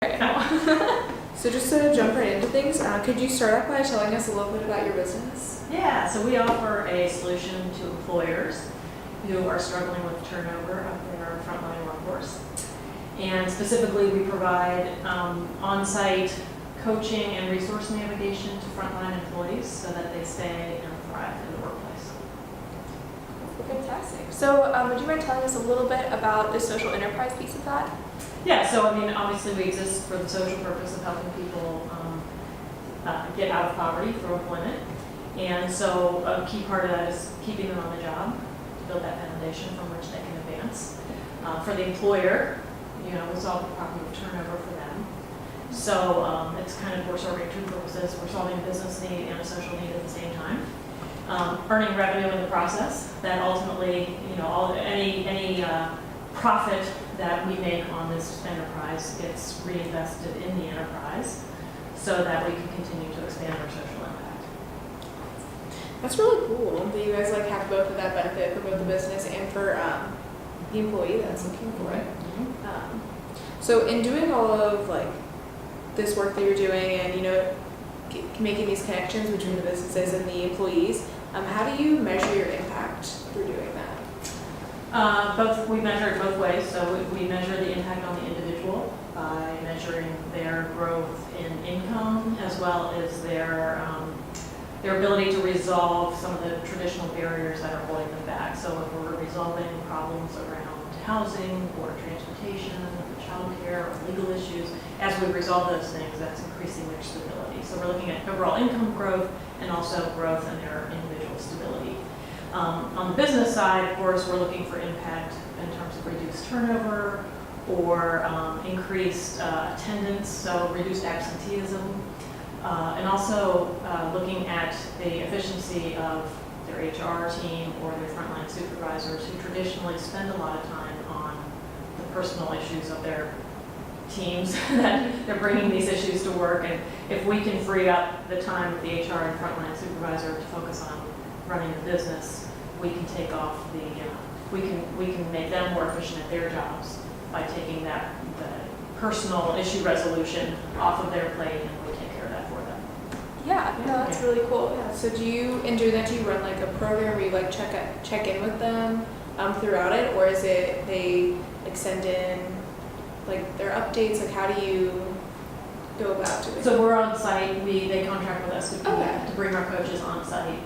So just to jump right into things, could you start off by telling us a little bit about your business? Yeah, so we offer a solution to employers who are struggling with turnover of their frontline workforce. And specifically, we provide on-site coaching and resource navigation to frontline employees so that they stay and thrive in the workplace. Fantastic. So would you mind telling us a little bit about the social enterprise piece of that? Yeah, so I mean, obviously we exist for the social purpose of helping people get out of poverty through employment. And so a key part of that is keeping them on the job, to build that foundation from which they can advance. For the employer, we solve the problem of turnover for them. So it's kind of, we're serving two purposes. We're solving a business need and a social need at the same time. Earning revenue in the process that ultimately, any profit that we make on this enterprise gets reinvested in the enterprise so that we can continue to expand our social impact. That's really cool that you guys have both of that benefit for both the business and for the employee that's looking for it. Mm-hmm. So in doing all of this work that you're doing and making these connections between the businesses and the employees, how do you measure your impact through doing that? We measure it both ways. So we measure the impact on the individual by measuring their growth in income as well as their ability to resolve some of the traditional barriers that are holding them back. So if we're resolving problems around housing or transportation or childcare or legal issues, as we resolve those things, that's increasing their stability. So we're looking at overall income growth and also growth in their individual stability. On the business side, of course, we're looking for impact in terms of reduced turnover or increased attendance, so reduced absenteeism, and also looking at the efficiency of their HR team or their frontline supervisors who traditionally spend a lot of time on the personal issues of their teams that they're bringing these issues to work. And if we can free up the time of the HR and frontline supervisor to focus on running the business, we can take off we can make them more efficient at their jobs by taking the personal issue resolution off of their plate, and we take care of that for them. Yeah, no, that's really cool. Yeah. So in doing that, do you run a program where you check in with them throughout it, or is it they send in their updates? How do you go about doing it? So we're on site. They contract with us to bring our coaches on site.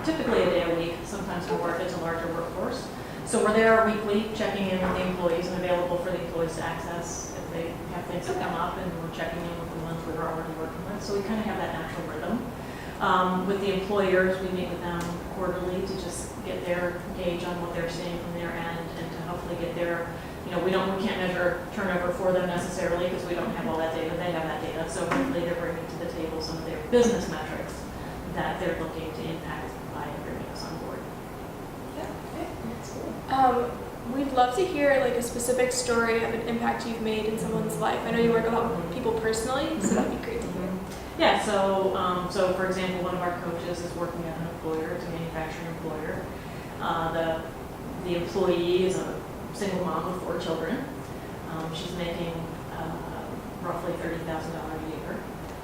Typically a day a week, sometimes more if it's a larger workforce. So we're there weekly, checking in with the employees and available for the employees to access if they have things that come up, and we're checking in with the ones we were already working with. So we kind of have that natural rhythm. With the employers, we meet with them quarterly to just get their gauge on what they're seeing from their end and to hopefully get their, we can't measure turnover for them necessarily because we don't have all that data. They have that data. So hopefully they're bringing to the table some of their business metrics that they're looking to impact by bringing us on board. Yeah, okay, that's cool. We'd love to hear a specific story of an impact you've made in someone's life. I know you work a lot with people personally, so that'd be great to hear. Yeah, so for example, one of our coaches is working at an employer, it's a manufacturing employer. The employee is a single mom with 4 children. She's making roughly $30,000 a year.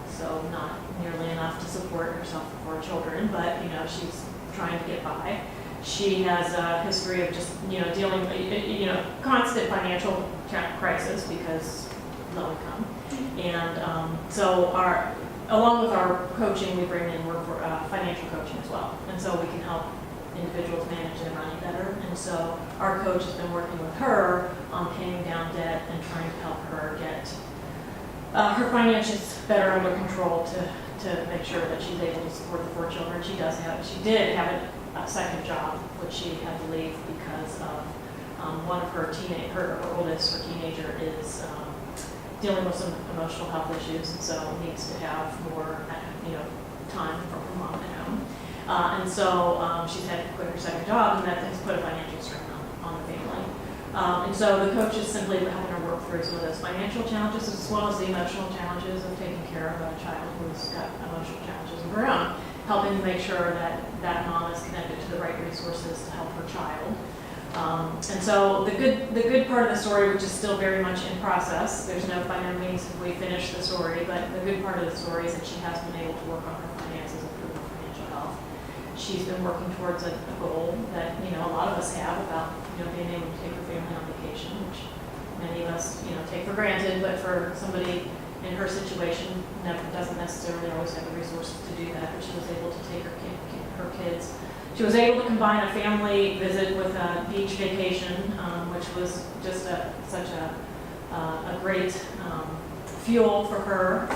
So not nearly enough to support herself and 4 children, but she's trying to get by. She has a history of just dealing with constant financial crisis because low income, and so along with our coaching, we bring in work for financial coaching as well, and so we can help individuals manage their money better. And so our coach has been working with her on paying down debt and trying to help her get her finances better under control to make sure that she's able to support the 4 children. She did have a second job, which she had to leave because of one of her oldest, her teenager, is dealing with some emotional health issues, and so needs to have more time from her mom at home. And so she's had to quit her second job, and that has put a financial strain on the family. And so the coach is simply helping her work through some of those financial challenges as well as the emotional challenges of taking care of a child who's got emotional challenges of her own, helping to make sure that that mom is connected to the right resources to help her child. And so the good part of the story, which is still very much in process, there's no by no means have we finished the story, but the good part of the story is that she has been able to work on her finances, improve her financial health. She's been working towards a goal that, a lot of us have about, being able to take her family on vacation, which many of us, take for granted, but for somebody in her situation, doesn't necessarily always have the resources to do that, but she was able to take her kids. She was able to combine a family visit with a beach vacation, which was just such a great fuel for her,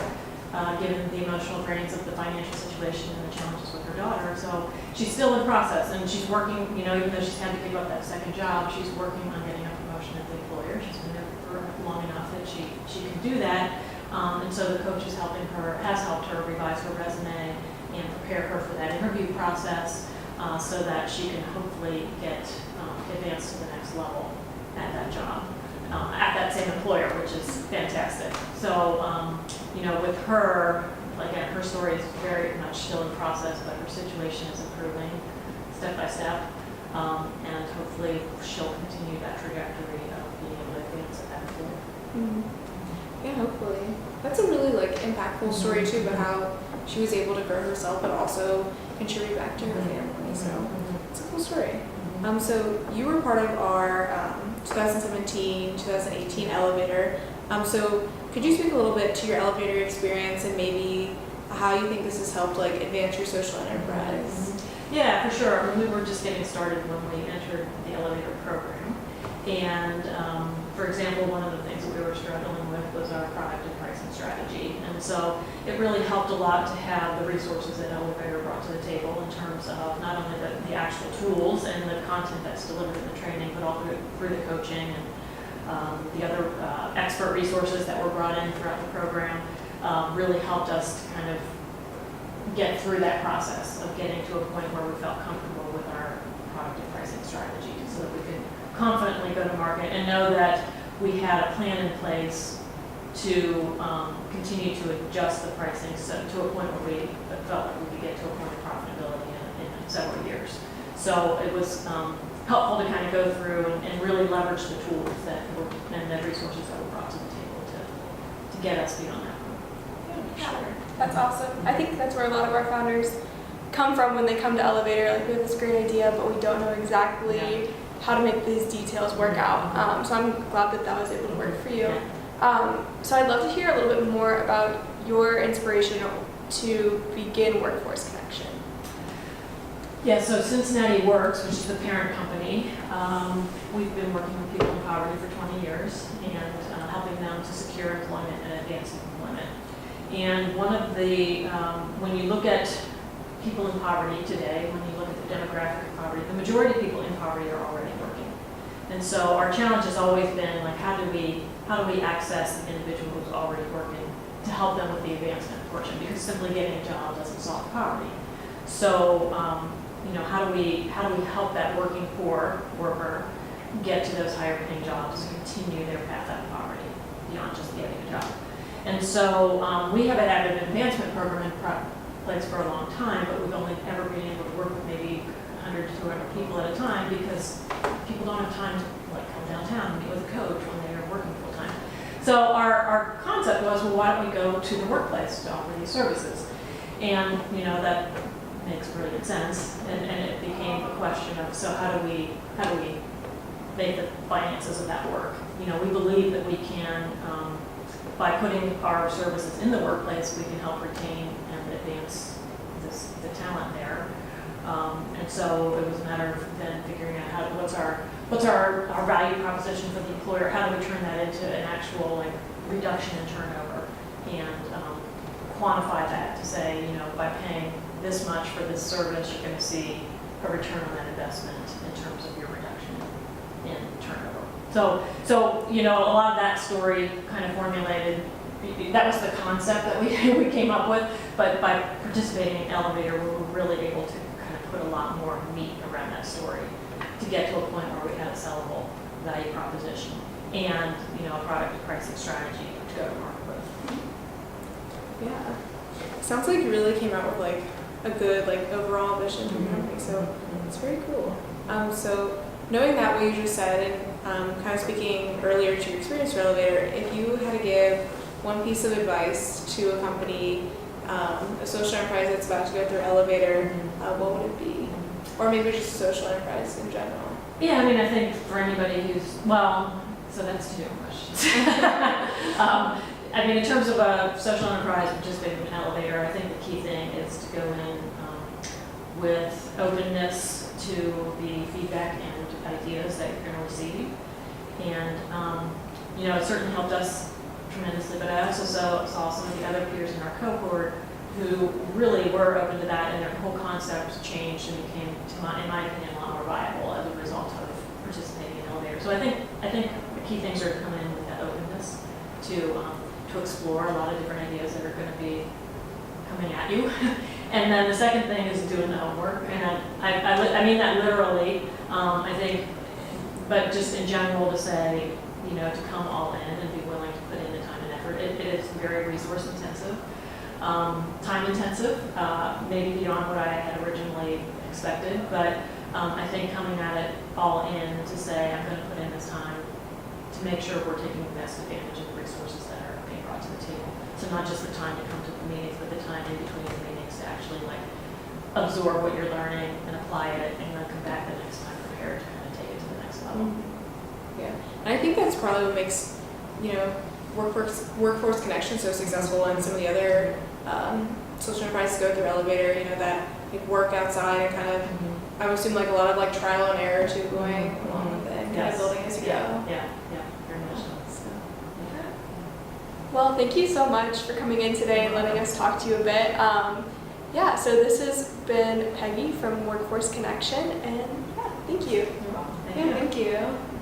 given the emotional drains of the financial situation and the challenges with her daughter. So she's still in process, and she's working, even though she's had to give up that second job, she's working on getting a promotion at the employer. She's been there for long enough that she can do that. And so the coach has helped her revise her resume and prepare her for that interview process, so that she can hopefully get advanced to the next level at that job, at that same employer, which is fantastic. So, with her, again, her story is very much still in process, but her situation is improving step by step, and hopefully she'll continue that trajectory of being able to advance at that employer. Mm-hmm. Yeah, hopefully. That's a really impactful story too, about how she was able to grow herself, but also contribute back to her family. So it's a cool story. So you were part of our 2017-2018 elevator. So could you speak a little bit to your elevator experience and maybe how you think this has helped advance your social enterprise? Yeah, for sure. We were just getting started when we entered the elevator program. And for example, one of the things that we were struggling with was our product and pricing strategy. And so it really helped a lot to have the resources that Elevator brought to the table in terms of not only the actual tools and the content that's delivered in the training, but also through the coaching and the other expert resources that were brought in throughout the program really helped us to kind of get through that process of getting to a point where we felt comfortable with our product and pricing strategy so that we could confidently go to market and know that we had a plan in place to continue to adjust the pricing to a point where we felt like we could get to a point of profitability in several years. So it was helpful to kind of go through and really leverage the tools and the resources that were brought to the table to get us beyond that point. Yeah, sure. That's awesome. I think that's where a lot of our founders come from when they come to Elevator. We have this great idea, but we don't know exactly how to make these details work out. So I'm glad that was able to work for you. So I'd love to hear a little bit more about your inspiration to begin Workforce Connection. Yeah, so Cincinnati Works, which is the parent company, we've been working with people in poverty for 20 years and helping them to secure employment and advance employment. And one of the, when you look at people in poverty today, when you look at the demographic of poverty, the majority of people in poverty are already working. And so our challenge has always been how do we access the individual who's already working to help them with the advancement portion, because simply getting a job doesn't solve poverty. So how do we help that working poor worker get to those higher paying jobs and continue their path out of poverty beyond just getting a job? And so we have had an advancement program in place for a long time, but we've only ever been able to work with maybe 100 to 200 people at a time because people don't have time to come downtown and meet with a coach when they're working full time. So our concept was, well, why don't we go to the workplace to offer these services? And that makes brilliant sense. And it became a question of, so how do we make the finances of that work? We believe that we can, by putting our services in the workplace, we can help retain and advance the talent there. And so it was a matter of then figuring out what's our value proposition for the employer, how do we turn that into an actual reduction in turnover and quantify that to say, by paying this much for this service, you're going to see a return on that investment in terms of your reduction in turnover. So a lot of that story kind of formulated. That was the concept that we came up with, but by participating in Elevator, we were really able to kind of put a lot more meat around that story to get to a point where we had a sellable value proposition and a product and pricing strategy to go to market with. Yeah, sounds like you really came out with a good overall vision for the company. So it's very cool. So knowing that what you just said, and kind of speaking earlier to your experience for elevator, if you had to give one piece of advice to a company, a social enterprise that's about to go through elevator, what would it be? Or maybe just a social enterprise in general. Yeah, I mean, I think for anybody who's, well, so that's two different questions. I mean, in terms of a social enterprise, which is big of an elevator, I think the key thing is to go in with openness to the feedback and ideas that you're going to receive. And, you know, it certainly helped us tremendously, but I also saw some of the other peers in our cohort who really were open to that, and their whole concept changed and became, in my opinion, a lot more viable as a result of participating in elevators. So I think the key things are to come in with that openness to explore a lot of different ideas that are going to be coming at you. And then the second thing is doing the homework, and I mean that literally. I think, but just in general to say, you know, to come all in and be willing to put in the time and effort. It is very resource intensive, time intensive, maybe beyond what I had originally expected, but I think coming at it all in to say, I'm going to put in this time to make sure we're taking the best advantage of the resources that are being brought to the table. So not just the time to come to the meetings, but the time in between the meetings to actually like absorb what you're learning and apply it, and then come back the next time prepared to kind of take it to the next level. Yeah, and I think that's probably what makes, you know, workforce connection so successful, and some of the other social enterprises go through elevator, you know, that like work outside and kind of, I would assume like a lot of like trial and error too going along with it, and kind of building as you go. Yeah, very much so. Well, thank you so much for coming in today and letting us talk to you a bit. Yeah, so this has been Peggy from Workforce Connection, and yeah, thank you. You're welcome. Yeah, thank you.